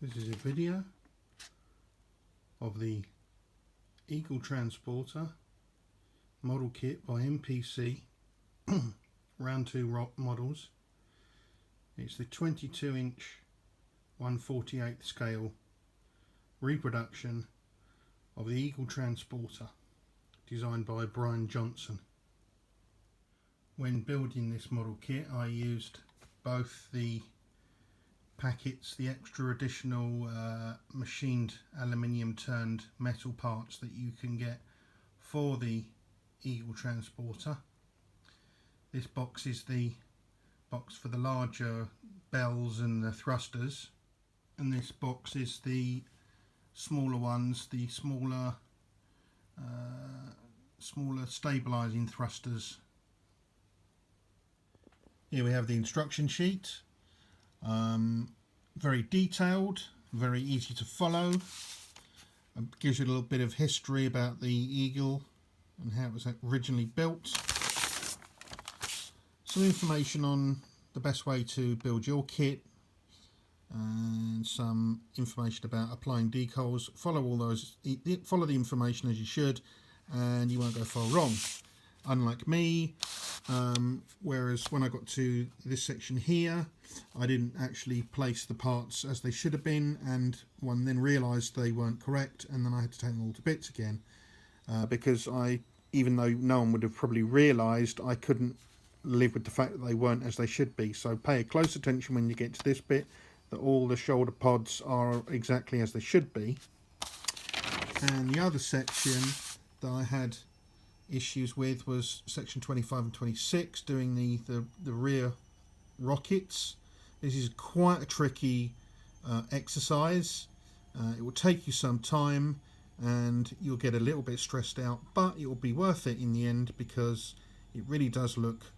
This is a video of the Eagle Transporter model kit by MPC, round 2 models. It's the 22-inch 1/48 scale reproduction of the Eagle Transporter, designed by Brian Johnson. When building this model kit, I used both the packets, the extra additional machined aluminium turned metal parts that you can get for the Eagle Transporter. This box is the box for the larger bells and the thrusters, and this box is the smaller ones, the smaller stabilizing thrusters. Here we have the instruction sheet. Very detailed, very easy to follow. It gives you a little bit of history about the Eagle and how it was originally built. Some information on the best way to build your kit, and some information about applying decals. Follow the information as you should, and you won't go far wrong. Unlike me, whereas when I got to this section here, I didn't actually place the parts as they should have been, and one then realised they weren't correct, and then I had to take them all to bits again, because even though no one would have probably realised, I couldn't live with the fact that they weren't as they should be. So pay close attention when you get to this bit, that all the shoulder pods are exactly as they should be. And the other section that I had issues with was section 25 and 26, doing the rear rockets. This is quite a tricky exercise. It will take you some time and you'll get a little bit stressed out, but it will be worth it in the end, because it really does look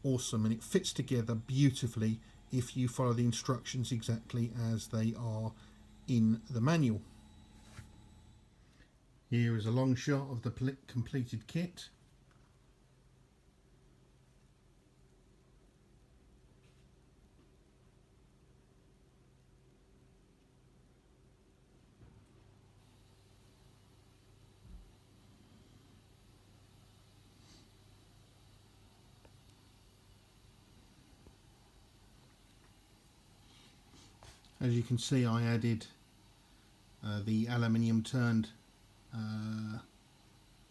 awesome and it fits together beautifully if you follow the instructions exactly as they are in the manual. Here is a long shot of the completed kit. As you can see, I added the aluminium turned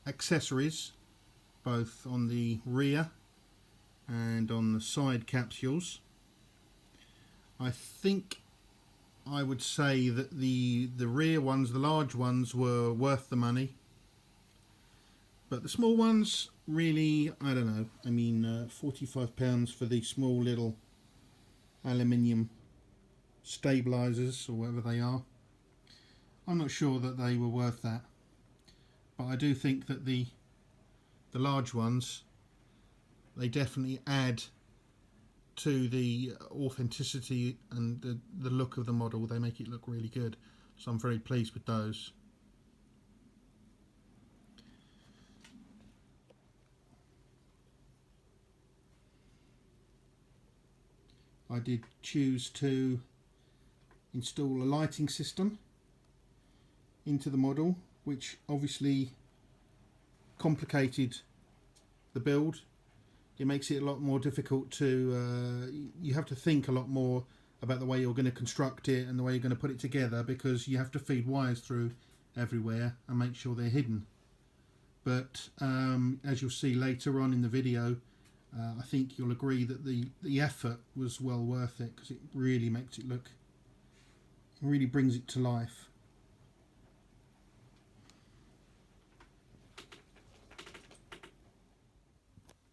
accessories both on the rear and on the side capsules. I think I would say that the rear ones, the large ones, were worth the money, but the small ones, really, I don't know. I mean, £45 for the small little aluminium stabilizers or whatever they are. I'm not sure that they were worth that, but I do think that the large ones, they definitely add to the authenticity and the look of the model. They make it look really good, so I'm very pleased with those. I did choose to install a lighting system into the model, which obviously complicated the build. It makes it a lot more difficult to you have to think a lot more about the way you're going to construct it and the way you're going to put it together, because you have to feed wires through everywhere and make sure they're hidden. But as you'll see later on in the video, I think you'll agree that the effort was well worth it, because it really makes it look, really brings it to life.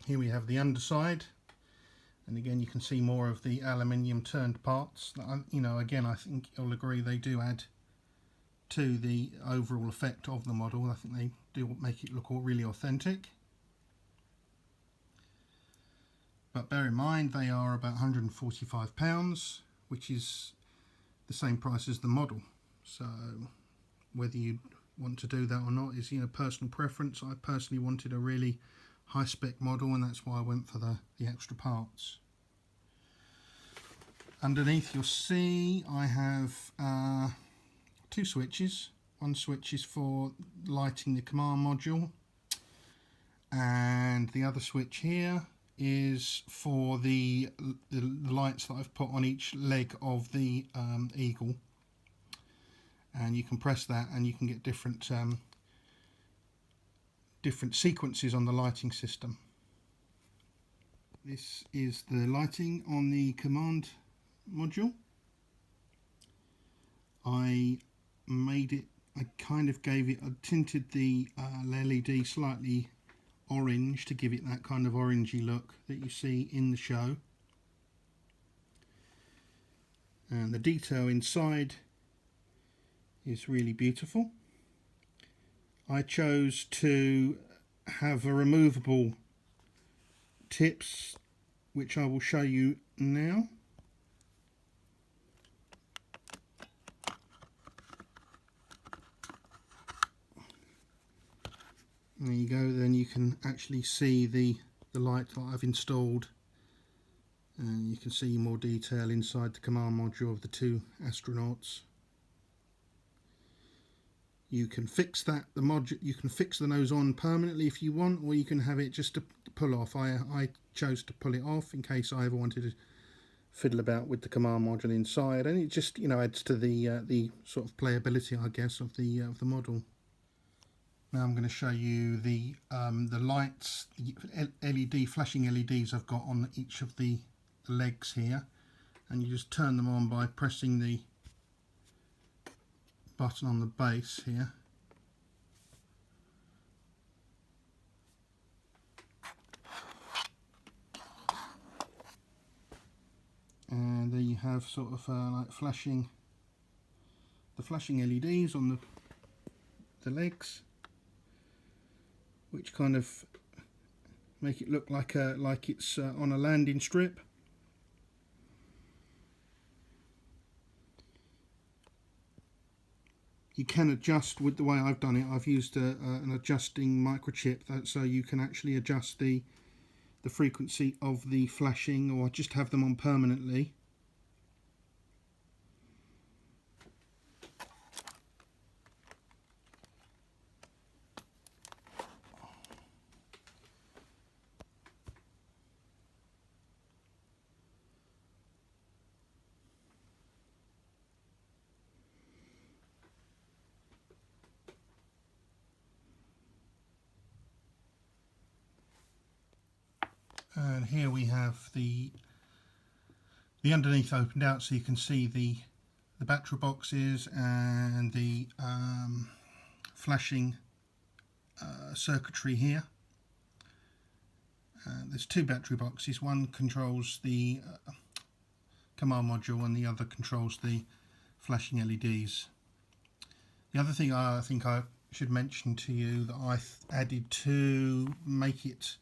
Here we have the underside, and again you can see more of the aluminium turned parts. You know, again, I think you'll agree they do add to the overall effect of the model. I think they do make it look all really authentic. But bear in mind, they are about £145, which is the same price as the model. So whether you want to do that or not is, you know, personal preference. I personally wanted a really high spec model, and that's why I went for the extra parts. Underneath you'll see I have two switches. One switch is for lighting the command module, and the other switch here is for the lights that I've put on each leg of the Eagle, and you can press that and you can get different different sequences on the lighting system. This is the lighting on the command module. I kind of gave it, I tinted the LED slightly orange to give it that kind of orangey look that you see in the show. And the detail inside is really beautiful. I chose to have a removable tips, which I will show you now. There you go, then you can actually see the light that I've installed, and you can see more detail inside the command module of the two astronauts. You can fix that, you can fix the nose on permanently if you want, or you can have it just to pull off. I chose to pull it off in case I ever wanted to fiddle about with the command module inside, and it just, you know, adds to the sort of playability, I guess, of the model. Now I'm going to show you the lights, the LED, flashing LEDs I've got on each of the legs here, and you just turn them on by pressing the button on the base here. And there you have sort of like flashing LEDs on the legs, which kind of make it look like it's on a landing strip. You can adjust with the way I've done it. I've used an adjusting microchip, so you can actually adjust the frequency of the flashing, or just have them on permanently. And here we have the underneath opened out, so you can see the battery boxes and the flashing circuitry here. There's two battery boxes. One controls the command module and the other controls the flashing LEDs. The other thing I think I should mention to you that I added to make it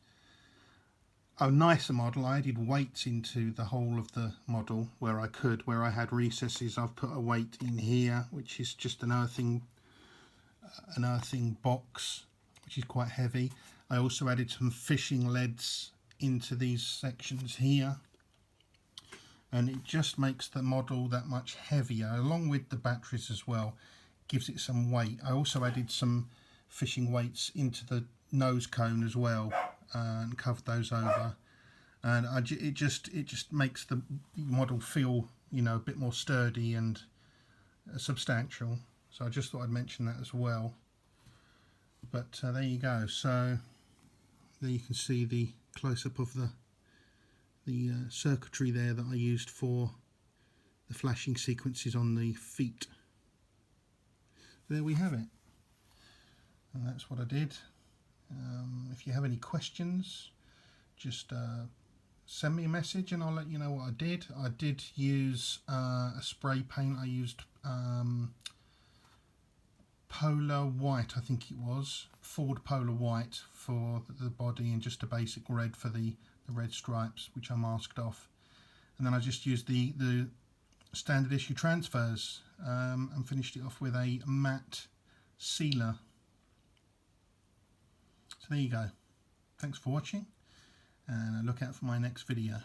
a nicer model, I added weights into the whole of the model where I could. Where I had recesses, I've put a weight in here, which is just an earthing box, which is quite heavy. I also added some fishing leads into these sections here, and it just makes the model that much heavier, along with the batteries as well. Gives it some weight. I also added some fishing weights into the nose cone as well, and covered those over, and it just makes the model feel, you know, a bit more sturdy and substantial. So I just thought I'd mention that as well. But there you go. So there you can see the close-up of the circuitry there that I used for the flashing sequences on the feet. There we have it, and that's what I did. If you have any questions, just send me a message and I'll let you know what I did. I did use a spray paint. I used Polar White, I think it was, Ford Polar White for the body, and just a basic red for the red stripes, which I masked off. And then I just used the standard issue transfers and finished it off with a matte sealer. So there you go. Thanks for watching, and look out for my next video.